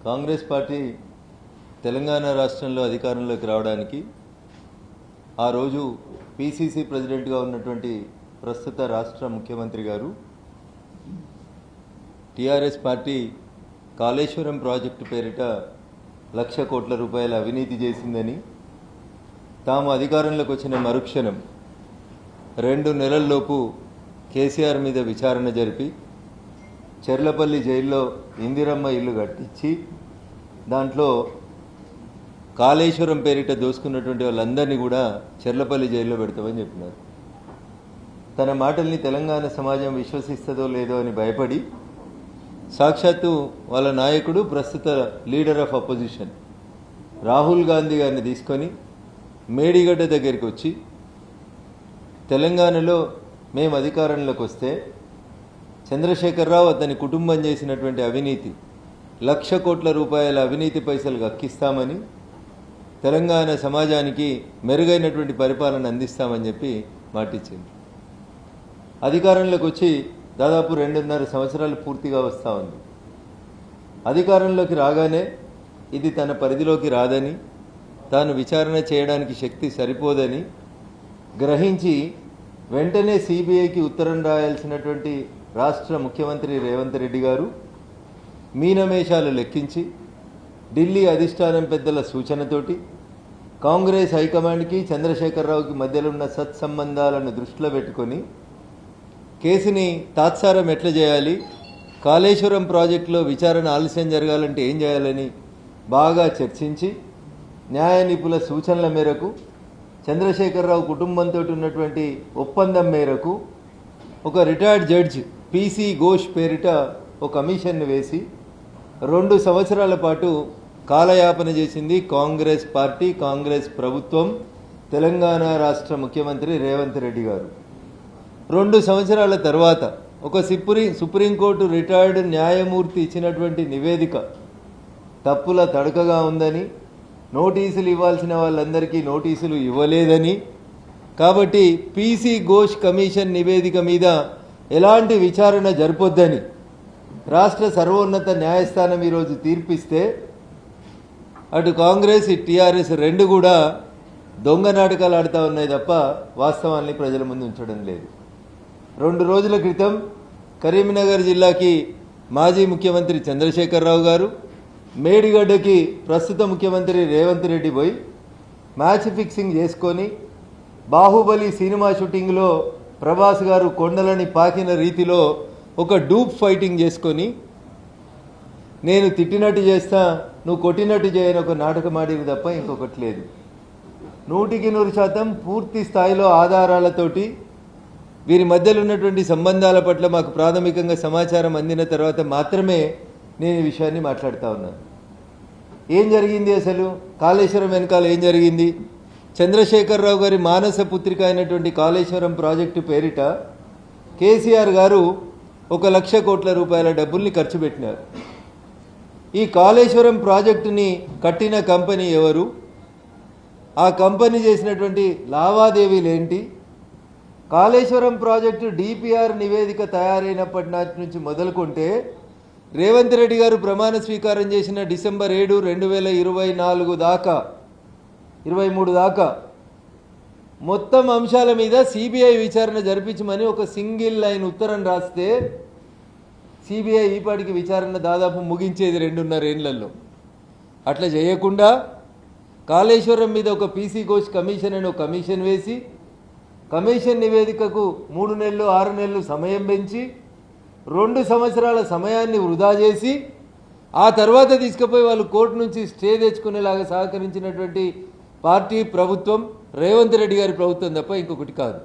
Congress party Telangana రాష్ట్రంలో అధికారంలోకి రావడానికి ఆ రోజు పీసీసీ ప్రెసిడెంట్గా ఉన్నటువంటి ప్రస్తుత రాష్ట్ర ముఖ్యమంత్రి గారు టీఆర్ఎస్ పార్టీ కాళేశ్వరం ప్రాజెక్టు పేరిట 1,00,000 కోట్ల రూపాయల అవినీతి చేసిందని తాము అధికారంలోకి వచ్చిన మరుక్షణం 2 నెలల్లోపు కేసీఆర్ మీద విచారణ జరిపి చెర్లపల్లి జైల్లో ఇందిరమ్మ ఇల్లు కట్టించి దాంట్లో కాళేశ్వరం పేరిట దోసుకున్నటువంటి వాళ్ళందరినీ కూడా చెర్లపల్లి జైల్లో పెడతామని చెప్పినారు. తన మాటల్ని తెలంగాణ సమాజం విశ్వసిస్తుందో లేదో అని భయపడి సాక్షాత్తు వాళ్ళ నాయకుడు ప్రస్తుత leader of opposition Rahul Gandhi గారిని తీసుకొని మేడిగడ్డ దగ్గరికి వచ్చి తెలంగాణలో మేము అధికారంలోకి వస్తే చంద్రశేఖరరావు అతని కుటుంబం చేసినటువంటి అవినీతి 1,00,000 కోట్ల రూపాయల అవినీతి పైసలు అక్కిస్తామని తెలంగాణ సమాజానికి మెరుగైనటువంటి పరిపాలన అందిస్తామని చెప్పి మాటిచ్చింది. అధికారంలోకి వచ్చి దాదాపు 2.5 సంవత్సరాలు పూర్తిగా వస్తూ ఉంది. అధికారంలోకి రాగానే ఇది తన పరిధిలోకి రాదని, తాను విచారణ చేయడానికి శక్తి సరిపోదని గ్రహించి వెంటనే సిబిఐకి ఉత్తరం రాయాల్సినటువంటి రాష్ట్ర ముఖ్యమంత్రి రేవంత్ రెడ్డి గారు మీనమేషాలు లెక్కించి ఢిల్లీ అధిష్టానం పెద్దల సూచనతోటి కాంగ్రెస్ హైకమాండ్కి చంద్రశేఖరరావుకి మధ్యలో ఉన్న సత్సంబంధాలను దృష్టిలో పెట్టుకొని కేసుని తాత్సారం ఎట్లా చేయాలి, కాళేశ్వరం ప్రాజెక్టులో విచారణ ఆలస్యం జరగాలంటే ఏం చేయాలని బాగా చర్చించి న్యాయ నిపుణుల సూచనల మేరకు చంద్రశేఖరరావు కుటుంబంతో ఉన్నటువంటి ఒప్పందం మేరకు ఒక రిటైర్డ్ జడ్జ్ పీసీ ఘోష్ పేరిట ఒక కమిషన్ను వేసి 2 సంవత్సరాల పాటు కాలయాపన చేసింది కాంగ్రెస్ పార్టీ, కాంగ్రెస్ ప్రభుత్వం, తెలంగాణ రాష్ట్ర ముఖ్యమంత్రి రేవంత్ రెడ్డి గారు. 2 సంవత్సరాల తర్వాత ఒక సుప్రీంకోర్టు రిటైర్డ్ న్యాయమూర్తి ఇచ్చినటువంటి నివేదిక తప్పుల తడకగా ఉందని, నోటీసులు ఇవ్వాల్సిన వాళ్ళందరికీ నోటీసులు ఇవ్వలేదని, కాబట్టి పీసీ ఘోష్ కమిషన్ నివేదిక మీద ఎలాంటి విచారణ జరపొద్దని రాష్ట్ర సర్వోన్నత న్యాయస్థానం ఈరోజు తీర్పిస్తే అటు కాంగ్రెస్ ఇటు టీఆర్ఎస్ 2 కూడా దొంగ నాటకాలు ఆడుతూ ఉన్నాయి తప్ప వాస్తవాన్ని ప్రజల ముందు ఉంచడం లేదు. 2 రోజుల క్రితం కరీంనగర్ జిల్లాకి మాజీ ముఖ్యమంత్రి చంద్రశేఖరరావు గారు, మేడిగడ్డకి ప్రస్తుత ముఖ్యమంత్రి రేవంత్ రెడ్డి పోయి మ్యాచ్ ఫిక్సింగ్ చేసుకొని బాహుబలి సినిమా షూటింగ్లో ప్రభాస్ గారు కొండలని పాకిన రీతిలో ఒక డూప్ ఫైటింగ్ చేసుకొని నేను తిట్టినట్టు చేస్తా, నువ్వు కొట్టినట్టు చేయని ఒక నాటకం ఆడివి తప్ప ఇంకొకటి లేదు. 100% పూర్తి స్థాయిలో ఆధారాలతోటి వీరి మధ్యలో ఉన్నటువంటి సంబంధాల పట్ల మాకు ప్రాథమికంగా సమాచారం అందిన తర్వాత మాత్రమే నేను ఈ విషయాన్ని మాట్లాడుతూ ఉన్నాను. ఏం జరిగింది అసలు, కాళేశ్వరం వెనకాల ఏం జరిగింది? చంద్రశేఖరరావు గారి మానస పుత్రిక అయినటువంటి కాళేశ్వరం ప్రాజెక్టు పేరిట కేసీఆర్ గారు 1,00,000 కోట్ల రూపాయల డబ్బుల్ని ఖర్చు పెట్టినారు. ఈ కాళేశ్వరం ప్రాజెక్టుని కట్టిన కంపెనీ ఎవరు, ఆ కంపెనీ చేసినటువంటి లావాదేవీలు ఏంటి, కాళేశ్వరం ప్రాజెక్టు డిపిఆర్ నివేదిక తయారైనప్పటి నాటి నుంచి మొదలుకుంటే రేవంత్ రెడ్డి గారు ప్రమాణ స్వీకారం చేసిన డిసెంబర్ 7, 2024 దాకా 23 దాకా మొత్తం అంశాల మీద సిబిఐ విచారణ జరిపించమని ఒక సింగిల్ లైన్ ఉత్తరం రాస్తే సిబిఐ ఈపాటికి విచారణ దాదాపు ముగించేది 2.5 ఏళ్లలో. అట్లా చేయకుండా కాళేశ్వరం మీద ఒక పీసీ ఘోష్ కమిషన్ అని ఒక కమిషన్ వేసి కమిషన్ నివేదికకు 3 నెలలు 6 నెలలు సమయం పెంచి 2 సంవత్సరాల సమయాన్ని వృధా చేసి ఆ తర్వాత తీసుకుపోయి వాళ్ళు కోర్టు నుంచి స్టే తెచ్చుకునేలాగా సహకరించినటువంటి పార్టీ ప్రభుత్వం రేవంత్ రెడ్డి గారి ప్రభుత్వం తప్ప ఇంకొకటి కాదు.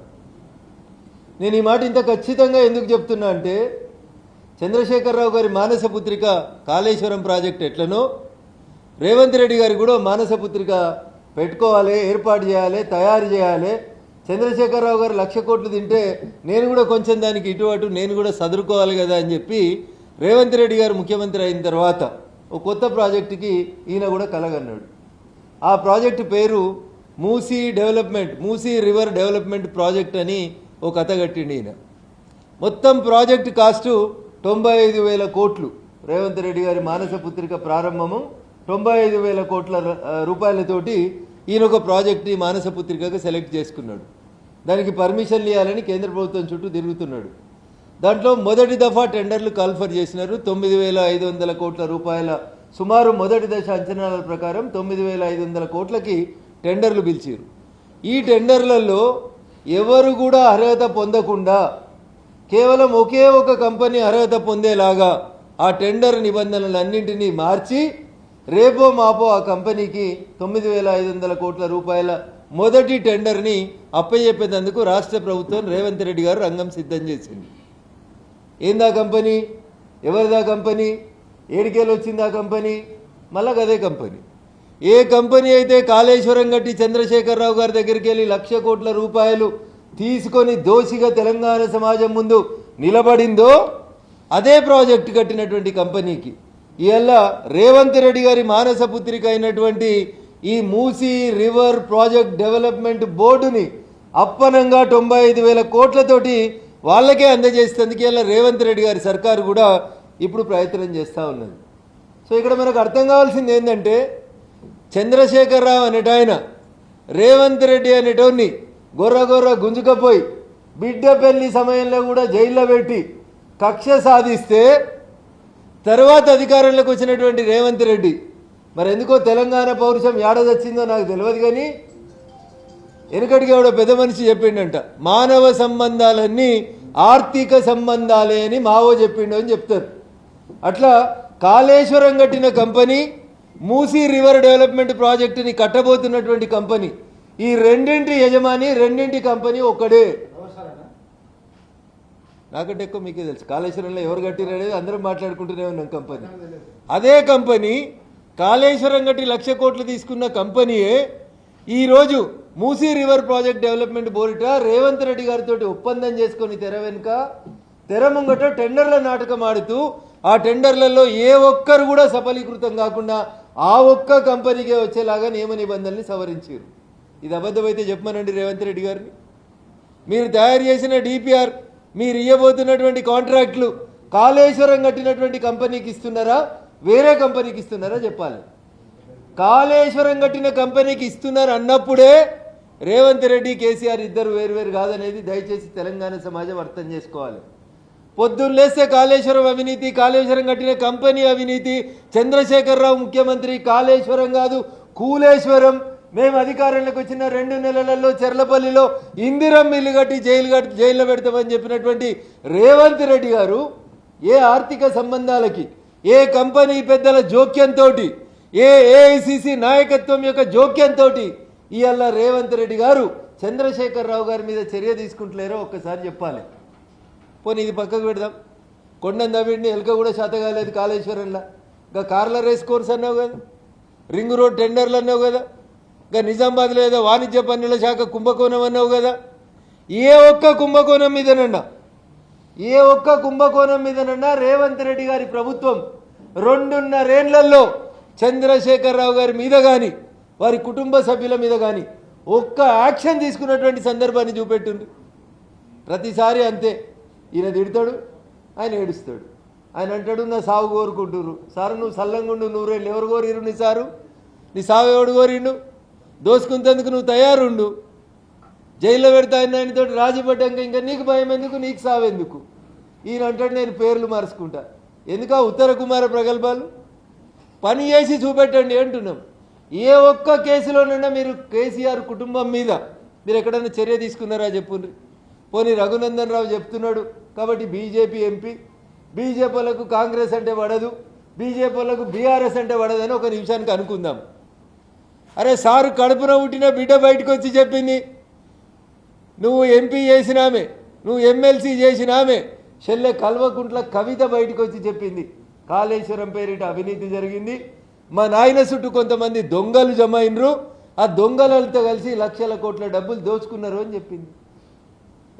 నేను ఈ మాట ఇంత ఖచ్చితంగా ఎందుకు చెప్తున్నా అంటే చంద్రశేఖరరావు గారి మానస పుత్రిక కాళేశ్వరం ప్రాజెక్ట్ ఎట్లనో రేవంత్ రెడ్డి గారికి కూడా మానస పుత్రిక పెట్టుకోవాలి, ఏర్పాటు చేయాలి, తయారు చేయాలి. చంద్రశేఖరరావు గారు 1,00,000 కోట్లు తింటే నేను కూడా కొంచెం దానికి ఇటు అటు నేను కూడా సదురుకోవాలి కదా అని చెప్పి రేవంత్ రెడ్డి గారు ముఖ్యమంత్రి అయిన తర్వాత ఒక కొత్త ప్రాజెక్టుకి ఈయన కూడా కలగన్నాడు. ఆ ప్రాజెక్టు పేరు మూసీ రివర్ డెవలప్మెంట్ ప్రాజెక్ట్ అని ఒక కథ కట్టిండి ఈయన. మొత్తం ప్రాజెక్టు కాస్టు 95,000 కోట్లు రేవంత్ రెడ్డి గారి మానస పుత్రిక ప్రారంభము 95,000 కోట్ల రూపాయలతోటి ఈయన ఒక ప్రాజెక్ట్ ఈ మానస పుత్రికగా సెలెక్ట్ చేసుకున్నాడు. దానికి పర్మిషన్లు ఇవ్వాలని కేంద్ర ప్రభుత్వం చుట్టూ తిరుగుతున్నాడు. దాంట్లో మొదటి దఫా టెండర్లు కాల్ఫర్ చేసినారు. 9,500 కోట్ల రూపాయల సుమారు మొదటి దశ అంచనాల ప్రకారం 9,500 కోట్లకి టెండర్లు పిలిచారు. ఈ టెండర్లలో ఎవరు కూడా అర్హత పొందకుండా కేవలం ఒకే ఒక కంపెనీ అర్హత పొందేలాగా ఆ టెండర్ నిబంధనలన్నింటినీ మార్చి రేపో మాపో ఆ కంపెనీకి 9,500 కోట్ల రూపాయల మొదటి టెండర్ని అప్పచెప్పేందుకు రాష్ట్ర ప్రభుత్వం రేవంత్ రెడ్డి గారు రంగం సిద్ధం చేసింది. ఏందా కంపెనీ, ఎవరిదా కంపెనీ, ఏడికేలు వచ్చింది ఆ కంపెనీ, మళ్ళా అదే కంపెనీ. ఏ కంపెనీ అయితే కాళేశ్వరం కట్టి చంద్రశేఖరరావు గారి దగ్గరికి వెళ్ళి 1,00,000 కోట్ల రూపాయలు తీసుకొని దోషిగా తెలంగాణ సమాజం ముందు నిలబడిందో అదే ప్రాజెక్టు కట్టినటువంటి కంపెనీకి ఇవాళ రేవంత్ రెడ్డి గారి మానస పుత్రిక అయినటువంటి ఈ మూసీ రివర్ ప్రాజెక్ట్ డెవలప్మెంట్ బోర్డుని అప్పనంగా 95,000 కోట్లతోటి వాళ్ళకే అందజేసేందుకు ఇవాళ రేవంత్ రెడ్డి గారి సర్కారు కూడా ఇప్పుడు ప్రయత్నం చేస్తూ ఉన్నది. సో ఇక్కడ మనకు అర్థం కావాల్సింది ఏంటంటే చంద్రశేఖరరావు అనేటాయన రేవంత్ రెడ్డి అనేటోని గొర్ర గుంజుకపోయి బిడ్డ పెళ్లి సమయంలో కూడా జైల్లో పెట్టి కక్ష సాధిస్తే తర్వాత అధికారంలోకి వచ్చినటువంటి రేవంత్ రెడ్డి మరి ఎందుకో తెలంగాణ పౌరుషం ఏడాదొచ్చిందో నాకు తెలియదు, కానీ వెనుకటికి ఎవడో పెద్ద మనిషి చెప్పిండంట, మానవ సంబంధాలన్నీ ఆర్థిక సంబంధాలే అని మావో చెప్పిండు అని చెప్తారు. అట్లా కాళేశ్వరం కట్టిన కంపెనీ, మూసీ రివర్ డెవలప్మెంట్ ప్రాజెక్టుని కట్టబోతున్నటువంటి కంపెనీ, ఈ రెండింటి యజమాని రెండింటి కంపెనీ ఒక్కడే. నాకంటే ఎక్కువ మీకే తెలుసు కాళేశ్వరంలో ఎవరు కట్టిరనేది అందరం మాట్లాడుకుంటూనే ఉన్నాం. కంపెనీ అదే కంపెనీ కాళేశ్వరం కట్టి 1,00,000 కోట్లు తీసుకున్న కంపెనీయే ఈరోజు మూసీ రివర్ ప్రాజెక్ట్ డెవలప్మెంట్ బోర్డుట రేవంత్ రెడ్డి గారితో ఒప్పందం చేసుకొని తెర వెనుక తెర ముంగట టెండర్ల నాటకం ఆడుతూ ఆ టెండర్లలో ఏ ఒక్కరు కూడా సఫలీకృతం కాకుండా ఆ ఒక్క కంపెనీకే వచ్చేలాగా నియమ నిబంధనల్ని సవరించారు. ఇది అబద్ధమైతే చెప్పమనండి రేవంత్ రెడ్డి గారిని. మీరు తయారు చేసిన డిపిఆర్, మీరు ఇవ్వబోతున్నటువంటి కాంట్రాక్టులు కాళేశ్వరం కట్టినటువంటి కంపెనీకి ఇస్తున్నారా, వేరే కంపెనీకి ఇస్తున్నారా చెప్పాలి. కాళేశ్వరం కట్టిన కంపెనీకి ఇస్తున్నారు అన్నప్పుడే రేవంత్ రెడ్డి కేసీఆర్ ఇద్దరు వేరువేరు కాదనేది దయచేసి తెలంగాణ సమాజం అర్థం చేసుకోవాలి. పొద్దున్న లేస్తే కాళేశ్వరం అవినీతి, కాళేశ్వరం కట్టిన కంపెనీ అవినీతి, చంద్రశేఖరరావు ముఖ్యమంత్రి, కాళేశ్వరం కాదు కూలేశ్వరం, మేము అధికారంలోకి వచ్చిన 2 నెలలలో చెర్లపల్లిలో ఇందిరం ఇల్లు కట్టి జైల్లో పెడతామని చెప్పినటువంటి రేవంత్ రెడ్డి గారు ఏ ఆర్థిక సంబంధాలకి, ఏ కంపెనీ పెద్దల జోక్యంతో, ఏ ఏఐసిసి నాయకత్వం యొక్క జోక్యంతో ఇవాళ రేవంత్ రెడ్డి గారు చంద్రశేఖరరావు గారి మీద చర్య తీసుకుంటలేరో ఒక్కసారి చెప్పాలి. పోనీ ఇది పక్కకు పెడదాం, కొండం దవిడిని ఎలక కూడా శాత కాలేదు కాళేశ్వరంలో, ఇంకా కార్ల రేస్ కోర్స్ అన్నావు కదా, రింగ్ రోడ్ టెండర్లు అన్నావు కదా, ఇంకా నిజామాబాద్లో ఏదో వాణిజ్య పన్నుల శాఖ కుంభకోణం అన్నావు కదా. ఏ ఒక్క కుంభకోణం మీదనన్నా రేవంత్ రెడ్డి గారి ప్రభుత్వం 2.5 ఏళ్లలో చంద్రశేఖరరావు గారి మీద కానీ వారి కుటుంబ సభ్యుల మీద కానీ ఒక్క యాక్షన్ తీసుకున్నటువంటి సందర్భాన్ని చూపెట్టింది. ప్రతిసారి అంతే, ఈయన తిడతాడు, ఆయన ఏడుస్తాడు, ఆయన అంటాడు నా సాగు కోరుకుంటున్నారు. సారు నువ్వు సల్లంగుండు 100 ఏళ్ళు, ఎవరు కోరిరు నీ సారు, నీ సాగు ఎవడు కోరిండు, దోసుకుంటేందుకు నువ్వు తయారుండు, జైల్లో పెడతా ఆయనతో రాజీ పడ్డాక ఇంకా నీకు భయం ఎందుకు, నీకు సావెందుకు. ఈయన అంటాడు నేను పేర్లు మార్చుకుంటా. ఎందుక ఉత్తర కుమార ప్రగల్భాలు, పని చేసి చూపెట్టండి అంటున్నాం. ఏ ఒక్క కేసులోనైనా మీరు కేసీఆర్ కుటుంబం మీద మీరు ఎక్కడైనా చర్య తీసుకున్నారా చెప్పుండ్రి. పోనీ రఘునందన్ రావు చెప్తున్నాడు కాబట్టి బీజేపీ ఎంపీ, బీజేపీ వాళ్ళకు కాంగ్రెస్ అంటే పడదు, బీజేపీ వాళ్ళకు బీఆర్ఎస్ అంటే పడదని ఒక నిమిషానికి అనుకుందాం. అరే సారు కడుపున పుట్టిన బిడ్డ బయటకు వచ్చి చెప్పింది, నువ్వు ఎంపీ చేసినామే, నువ్వు ఎమ్మెల్సీ చేసినామే, చెల్లె కల్వకుంట్ల కవిత బయటకు వచ్చి చెప్పింది కాళేశ్వరం పేరిట అవినీతి జరిగింది, మా నాయన చుట్టూ కొంతమంది దొంగలు జమ అయినరు, ఆ దొంగలతో కలిసి 1,00,000 కోట్ల డబ్బులు దోచుకున్నారు అని చెప్పింది.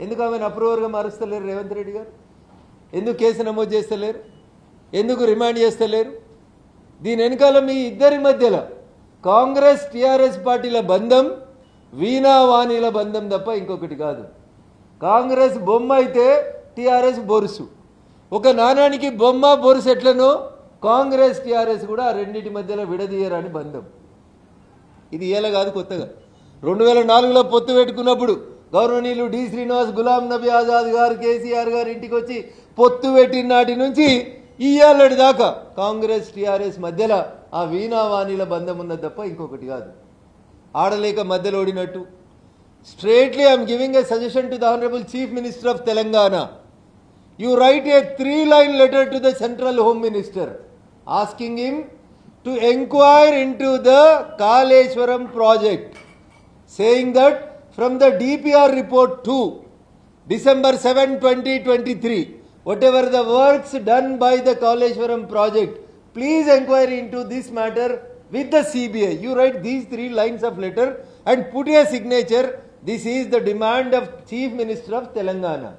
ఎందుకు ఆమెను అప్రూవర్గా మారుస్తలేరు రేవంత్ రెడ్డి గారు? ఎందుకు కేసు నమోదు చేస్తలేరు? ఎందుకు రిమాండ్ చేస్తలేరు? దీని వెనకాల మీ ఇద్దరి మధ్యలో కాంగ్రెస్ టీఆర్ఎస్ పార్టీల బంధం వీణావాణిల బంధం తప్ప ఇంకొకటి కాదు. కాంగ్రెస్ బొమ్మ అయితే టీఆర్ఎస్ బొరుసు. ఒక నాణానికి బొమ్మ బొరుసు ఎట్లనో కాంగ్రెస్ టీఆర్ఎస్ కూడా ఆ రెండింటి మధ్యలో విడదీయరాని బంధం. ఇది ఇయ్యాల కాదు, కొత్తగా 2004లో పొత్తు పెట్టుకున్నప్పుడు గౌరవనీయులు డి శ్రీనివాస్, గులాం నబీ ఆజాద్ గారు, కేసీఆర్ గారు ఇంటికి వచ్చి పొత్తు పెట్టిన నాటి నుంచి ఇయ్యాలటి దాకా కాంగ్రెస్ టీఆర్ఎస్ మధ్యలో ఆ వీణావాణిల బంధం ఉన్నది తప్ప ఇంకొకటి కాదు. ఆడలేక మధ్యలో ఓడినట్టు. Straightly I'm giving a suggestion to the honourable chief minister of Telangana. You write a 3-line letter to the Central Home Minister asking him to inquire into the Kaleshwaram project, saying that from the DPR report 2, December 7, 2023, whatever the works done by the Kaleshwaram project, please inquire into this matter with the CBI. You write these 3 lines of letter and put a signature. This is the demand of Chief Minister of Telangana.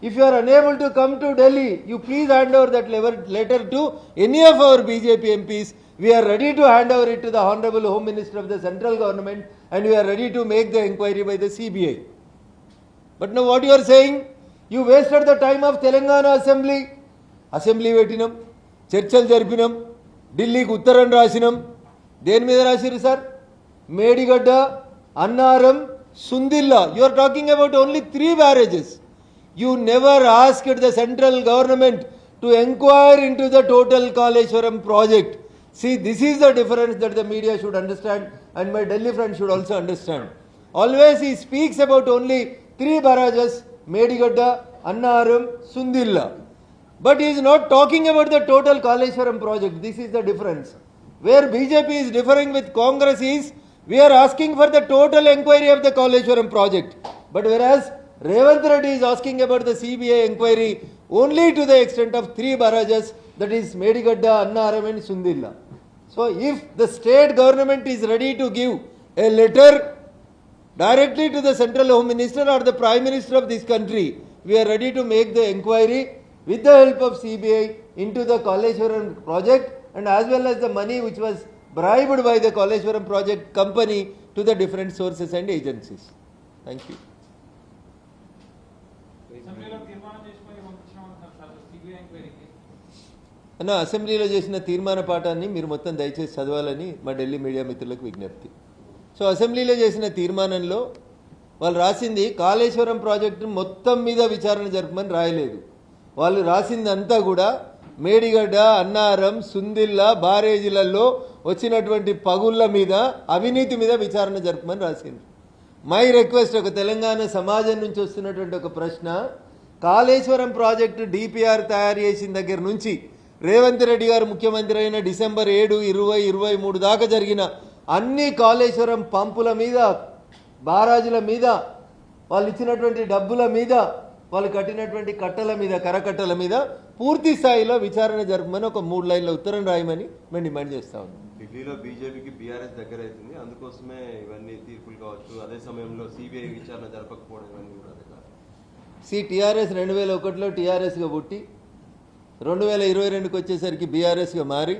If you are unable to come to Delhi, you please hand over that letter to any of our BJP MPs. We are ready to hand over it to the Honorable Home Minister of the central government and we are ready to make the inquiry by the CBI. But now what you are saying, you wasted the time of Telangana Assembly. Assembly పెట్టినాం, చర్చలు జరిపినాం, ఢిల్లీకి ఉత్తరం రాసినాం. దేని మీద రాసిరు sir? Medigadda, Annaram, Sundilla. You are talking about only 3 barrages. You never asked the central government to inquire into the total Kaleshwaram project. See, this is the difference that the media should understand and my Delhi friends should also understand. Always he speaks about only 3 barrages, Medigadda, Annaram, Sundilla. But he is not talking about the total Kaleshwaram project. This is the difference. Where BJP is differing with Congress is, we are asking for the total inquiry of the Kaleshwaram project. But whereas Revanth Reddy is asking about the CBI inquiry only to the extent of 3 barrages, that is Medigadda, Annaram and Sundilla. So if the state government is ready to give a letter directly to the central home minister or the prime minister of this country, we are ready to make the inquiry with the help of CBI into the Kaleshwaram project and as well as the money which was bribed by the Kaleshwaram project company to the different sources and agencies. Thank you. అన్న, అసెంబ్లీలో చేసిన తీర్మాన పాఠాన్ని మీరు మొత్తం దయచేసి చదవాలని మా Delhi media మిత్రులకు విజ్ఞప్తి. సో అసెంబ్లీలో చేసిన తీర్మానంలో వాళ్ళు రాసింది కాళేశ్వరం ప్రాజెక్టు మొత్తం మీద విచారణ జరపమని రాయలేదు. వాళ్ళు రాసిందంతా కూడా మేడిగడ్డ, అన్నారం, సుందిల్ల బారేజీలలో వచ్చినటువంటి పగుళ్ళ మీద, అవినీతి మీద విచారణ జరపమని రాసింది. మై రిక్వెస్ట్, ఒక తెలంగాణ సమాజం నుంచి వస్తున్నటువంటి ఒక ప్రశ్న, కాళేశ్వరం ప్రాజెక్టు డిపిఆర్ తయారు చేసిన దగ్గర నుంచి రేవంత్ రెడ్డి గారు ముఖ్యమంత్రి అయిన డిసెంబర్ 7, 2023 దాకా జరిగిన అన్ని కాళేశ్వరం పంపుల మీద, బారాజుల మీద, వాళ్ళు ఇచ్చినటువంటి డబ్బుల మీద, వాళ్ళు కట్టినటువంటి కట్టల మీద, కరకట్టల మీద పూర్తి స్థాయిలో విచారణ జరపమని ఒక 3 లైన్ల ఉత్తరం రాయమని మేము డిమాండ్ చేస్తా ఉన్నాం. ఢిల్లీలో బీజేపీకి బీఆర్ఎస్ దగ్గర అవుతుంది, అందుకోసమే ఇవన్నీ తీర్పులు కావచ్చు, అదే సమయంలో సిబిఐ విచారణ జరపకపోవడం ఇవన్నీ కూడా. టీఆర్ఎస్ 2001లో టీఆర్ఎస్గా పుట్టి 2022కి వచ్చేసరికి బీఆర్ఎస్గా మారి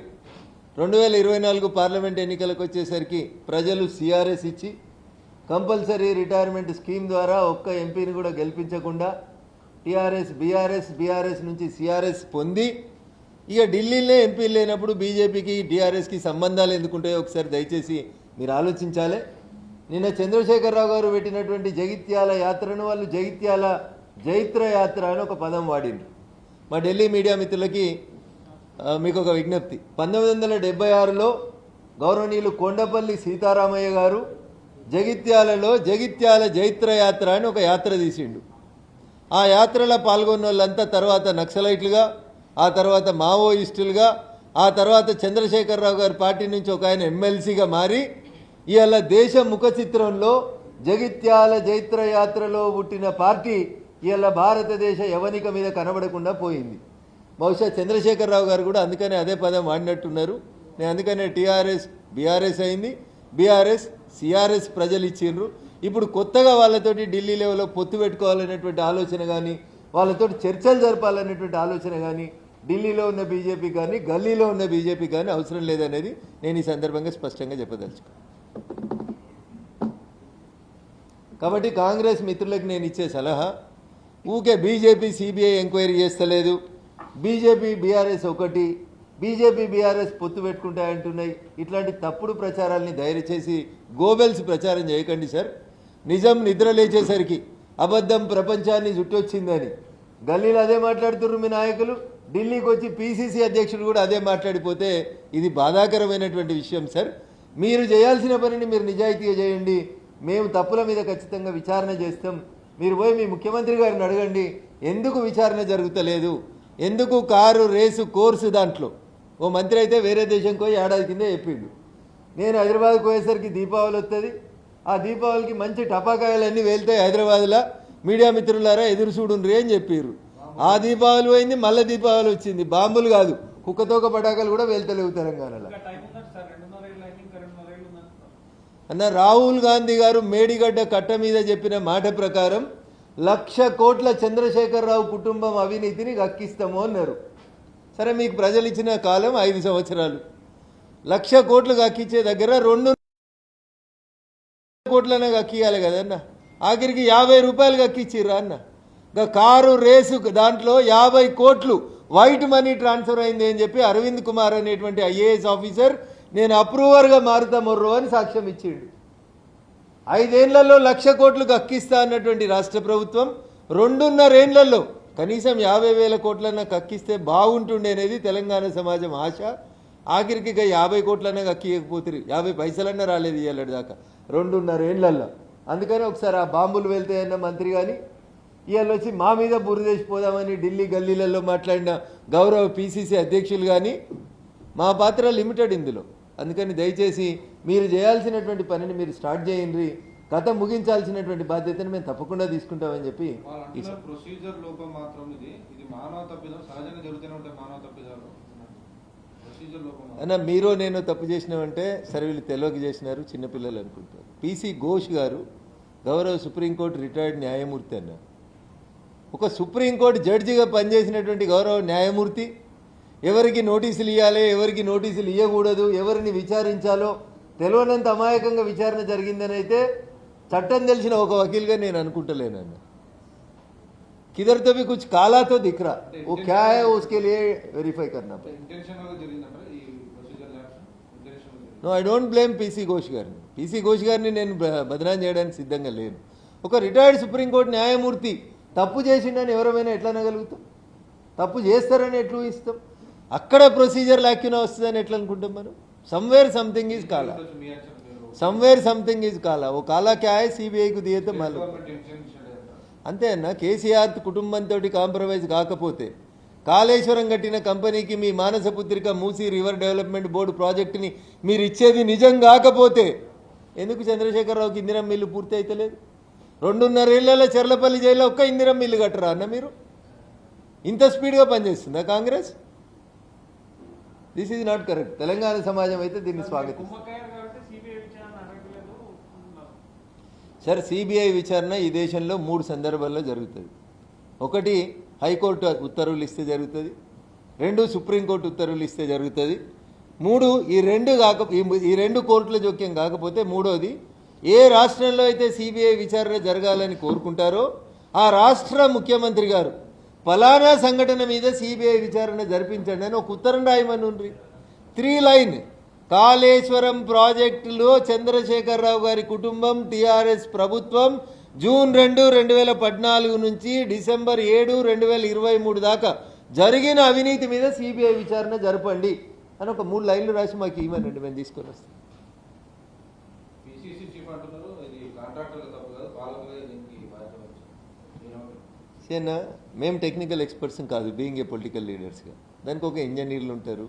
2024 పార్లమెంట్ ఎన్నికలకు వచ్చేసరికి ప్రజలు సిఆర్ఎస్ ఇచ్చి కంపల్సరీ రిటైర్మెంట్ స్కీమ్ ద్వారా ఒక్క ఎంపీని కూడా గెలిపించకుండా బీఆర్ఎస్ నుంచి సిఆర్ఎస్ పొంది ఇక ఢిల్లీలో ఎంపీలు లేనప్పుడు బీజేపీకి టీఆర్ఎస్కి సంబంధాలు ఎందుకుంటాయో ఒకసారి దయచేసి మీరు ఆలోచించాలి. నిన్న చంద్రశేఖరరావు గారు పెట్టినటువంటి జగిత్యాల యాత్రను వాళ్ళు జగిత్యాల జైత్ర యాత్ర అని ఒక పదం వాడింది. మా ఢిల్లీ మీడియా మిత్రులకి మీకు ఒక విజ్ఞప్తి, 1976లో గౌరవనీయులు కొండపల్లి సీతారామయ్య గారు జగిత్యాలలో జగిత్యాల జైత్ర యాత్ర అని ఒక యాత్ర తీసిండు. ఆ యాత్రలో పాల్గొన్న వాళ్ళంతా తర్వాత నక్సలైట్లుగా, ఆ తర్వాత మావోయిస్టులుగా, ఆ తర్వాత చంద్రశేఖరరావు గారి పార్టీ నుంచి ఒక ఆయన ఎమ్మెల్సీగా మారి ఇవాళ దేశ ముఖ చిత్రంలో జగిత్యాల జైత్ర యాత్రలో పుట్టిన పార్టీ ఇవాళ భారతదేశ యవనిక మీద కనబడకుండా పోయింది. బహుశా చంద్రశేఖరరావు గారు కూడా అందుకనే అదే పదం వాడినట్టున్నారు. నేను అందుకనే టీఆర్ఎస్ బీఆర్ఎస్ అయింది, బీఆర్ఎస్ సిఆర్ఎస్ ప్రజలు ఇచ్చిండ్రు. ఇప్పుడు కొత్తగా వాళ్ళతోటి ఢిల్లీ లెవెల్లో పొత్తు పెట్టుకోవాలనేటువంటి ఆలోచన కానీ, వాళ్ళతో చర్చలు జరపాలనేటువంటి ఆలోచన కానీ ఢిల్లీలో ఉన్న బీజేపీ కానీ గల్లీలో ఉన్న బీజేపీ కానీ అవసరం లేదనేది నేను ఈ సందర్భంగా స్పష్టంగా చెప్పదలుచుకున్నాను. కాబట్టి కాంగ్రెస్ మిత్రులకు నేను ఇచ్చే సలహా, ఊకే బీజేపీ సిబిఐ ఎంక్వైరీ చేస్తలేదు, బీజేపీ బీఆర్ఎస్ ఒకటి, బీజేపీ బీఆర్ఎస్ పొత్తు పెట్టుకుంటాయంటున్నాయి. ఇట్లాంటి తప్పుడు ప్రచారాల్ని దయచేసి గోబెల్స్ ప్రచారం చేయకండి సార్. నిజం నిద్ర లేచేసరికి అబద్ధం ప్రపంచాన్ని చుట్టొచ్చిందని గల్లీలో అదే మాట్లాడుతున్నారు మీ నాయకులు. ఢిల్లీకి వచ్చి పీసీసీ అధ్యక్షుడు కూడా అదే మాట్లాడిపోతే ఇది బాధాకరమైనటువంటి విషయం సార్. మీరు చేయాల్సిన పనిని మీరు నిజాయితీగా చేయండి. మేము తప్పుల మీద ఖచ్చితంగా విచారణ చేస్తాం. మీరు పోయి మీ ముఖ్యమంత్రి గారిని అడగండి, ఎందుకు విచారణ జరుగుతలేదు, ఎందుకు కారు రేసు కోర్సు దాంట్లో. ఓ మంత్రి అయితే వేరే దేశంకి పోయి ఏడాది కింద చెప్పిండు, నేను హైదరాబాద్కి పోయేసరికి దీపావళి వస్తుంది, ఆ దీపావళికి మంచి టపాకాయలన్నీ వెళ్తాయి హైదరాబాద్లో, మీడియా మిత్రులారా ఎదురు చూడుండ్రి అని చెప్పారు. ఆ దీపావళి పోయింది, మళ్ళీ దీపావళి వచ్చింది. బాంబులు కాదు, కుక్కతోక పటాకాలు కూడా వెళ్తలేవు తెలంగాణలో. అన్న రాహుల్ గాంధీ గారు మేడిగడ్డ కట్ట మీద చెప్పిన మాట ప్రకారం 1,00,000 కోట్ల చంద్రశేఖరరావు కుటుంబం అవినీతిని గక్కిస్తాము అన్నారు. సరే, మీకు ప్రజలు ఇచ్చిన కాలం 5 సంవత్సరాలు. 1,00,000 కోట్లు గక్కించే దగ్గర 2 కోట్లనే గక్కియాలి కదన్న. ఆఖరికి 50 రూపాయలు గక్కిచ్చిర్రా అన్న. ఇంకా కారు రేసు దాంట్లో 50 కోట్లు వైట్ మనీ ట్రాన్స్ఫర్ అయింది అని చెప్పి అరవింద్ కుమార్ అనేటువంటి ఐఏఎస్ ఆఫీసర్ నేను అప్రూవర్గా మారుతా మొర్రో అని సాక్ష్యం ఇచ్చిండు. 5 ఏళ్లలో 1,00,000 కోట్లు కక్కిస్తా అన్నటువంటి రాష్ట్ర ప్రభుత్వం 2.5 ఏళ్లలో కనీసం 50,000 కోట్లన్నా కక్కిస్తే బాగుంటుండే అనేది తెలంగాణ సమాజం ఆశ. ఆఖరికి ఇక 50 కోట్లన్నా కక్కియకపోతుంది, 50 పైసలన్నా రాలేదు ఇయ్యాలటి దాకా 2.5 ఏళ్లలో. అందుకని ఒకసారి ఆ బాంబులు వెళ్తాయన్న మంత్రి కానీ ఇవాళ వచ్చి మా మీద బురదేసిపోదామని ఢిల్లీ గల్లీలలో మాట్లాడిన గౌరవ పీసీసీ అధ్యక్షులు కానీ మా పాత్ర లిమిటెడ్ ఇందులో. అందుకని దయచేసి మీరు చేయాల్సినటువంటి పనిని మీరు స్టార్ట్ చేయండి. కథ ముగించాల్సినటువంటి బాధ్యతను మేము తప్పకుండా తీసుకుంటామని చెప్పి ప్రొసీజర్ లోపం మాత్రం ఇది మానవ తప్పిదం, సహజంగా జరుగుతూనే ఉంటాయి మానవ తప్పిదాలు. ప్రొసీజర్ లోపం అన్న మీరో నేను తప్పు చేసినామంటే సరే వీళ్ళు తెలియక చేసినారు, చిన్నపిల్లలు అనుకుంటారు. పీసీ ఘోష్ గారు గౌరవ సుప్రీంకోర్టు రిటైర్డ్ న్యాయమూర్తి అన్న. ఒక సుప్రీంకోర్టు జడ్జిగా పనిచేసినటువంటి గౌరవ న్యాయమూర్తి ఎవరికి నోటీసులు ఇవ్వాలి, ఎవరికి నోటీసులు ఇవ్వకూడదు, ఎవరిని విచారించాలో తెలియనంత అమాయకంగా విచారణ జరిగిందని అయితే చట్టం తెలిసిన ఒక వకీల్గా నేను అనుకుంటలేనన్న. किधर तो भी कुछ काला तो दिख रहा, वो क्या है उसके लिए वेरीफाई करना पड़ेगा. No I don't blame PC Ghosh గారిని. పీసీ ఘోష్ గారిని నేను బదనాం చేయడానికి సిద్ధంగా లేను. ఒక రిటైర్డ్ సుప్రీంకోర్టు న్యాయమూర్తి తప్పు చేసిండని ఎవరైనా ఎట్లా అనగలుగుతాం? తప్పు చేస్తారని ఎట్లా ఇస్తాం? అక్కడ ప్రొసీజర్ లాక్యూనా వస్తుందని ఎట్లా అనుకుంటాం మనం? సమ్వేర్ సంథింగ్ ఈజ్ కాలా, సమ్వేర్ సంథింగ్ ఈజ్ కాలా. ఓ కాలా క్యా హై సిబిఐకు దియేతే మాలు. అంతే అన్న. కేసీఆర్ కుటుంబంతో కాంప్రమైజ్ కాకపోతే కాళేశ్వరం కట్టిన కంపెనీకి మీ మానసపుత్రిక మూసీ రివర్ డెవలప్మెంట్ బోర్డు ప్రాజెక్టుని మీరు ఇచ్చేది నిజం కాకపోతే ఎందుకు చంద్రశేఖరరావుకి ఇందిరం మిల్లు పూర్తి అవుతలేదు? 2.5 ఏళ్లలో చెర్లపల్లి జైల్లో ఒక్క ఇందిరం మిల్లు కట్టరా అన్న మీరు? ఇంత స్పీడ్గా పనిచేస్తుందా Congress? This is not correct. Telangana సమాజం అయితే దీన్ని స్వాగతిస్తుంది. సార్, సిబిఐ విచారణ ఈ దేశంలో 3 సందర్భాల్లో జరుగుతుంది. ఒకటి హైకోర్టు ఉత్తర్వులు ఇస్తే జరుగుతుంది, 2 సుప్రీంకోర్టు ఉత్తర్వులు ఇస్తే జరుగుతుంది, 3 ఈ రెండు కోర్టుల జోక్యం కాకపోతే మూడోది ఏ రాష్ట్రంలో అయితే సిబిఐ విచారణ జరగాలని కోరుకుంటారో ఆ రాష్ట్ర ముఖ్యమంత్రి గారు ఫలానా సంఘటన మీద సిబిఐ విచారణ జరిపించండి అని ఒక ఉత్తరం రాయమని 3 లైన్. కాళేశ్వరం ప్రాజెక్టులో చంద్రశేఖరరావు గారి కుటుంబం టీఆర్ఎస్ ప్రభుత్వం జూన్ 2, 2014 నుంచి డిసెంబర్ 7, 2023 దాకా జరిగిన అవినీతి మీద సిబిఐ విచారణ జరపండి అని ఒక 3 లైన్లు రాసి మాకు ఇవ్వనండి, మేము తీసుకొని వస్తాం. సేనా మేము టెక్నికల్ ఎక్స్పర్ట్స్ కాదు, బీయింగ్ ఏ పొలిటికల్ లీడర్స్గా. దానికి ఒక ఇంజనీర్లు ఉంటారు.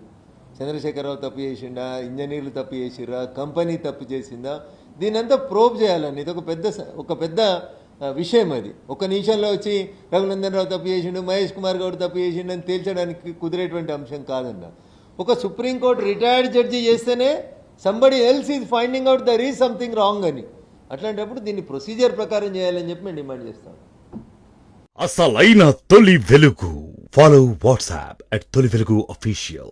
చంద్రశేఖరరావు తప్పు చేసిండా, ఇంజనీర్లు తప్పు చేసిరా, కంపెనీ తప్పు చేసిందా, దీనంతా ప్రోబ్ చేయాలని. ఇది ఒక పెద్ద విషయం. అది ఒక నిమిషంలో వచ్చి రఘునందన్ రావు తప్పు చేసిండు, మహేష్ కుమార్ గౌడ్ తప్పు చేసిండు అని తేల్చడానికి కుదిరేటువంటి అంశం కాదన్న. ఒక సుప్రీంకోర్టు రిటైర్డ్ జడ్జి చేస్తేనే somebody else is finding out there is something wrong అని. అట్లాంటప్పుడు దీన్ని ప్రొసీజర్ ప్రకారం చేయాలని చెప్పి మేము డిమాండ్ చేస్తాం. అసలైన తొలి వెలుగు. ఫాలో వాట్సాప్ @తొలి వెలుగు అఫీషియల్.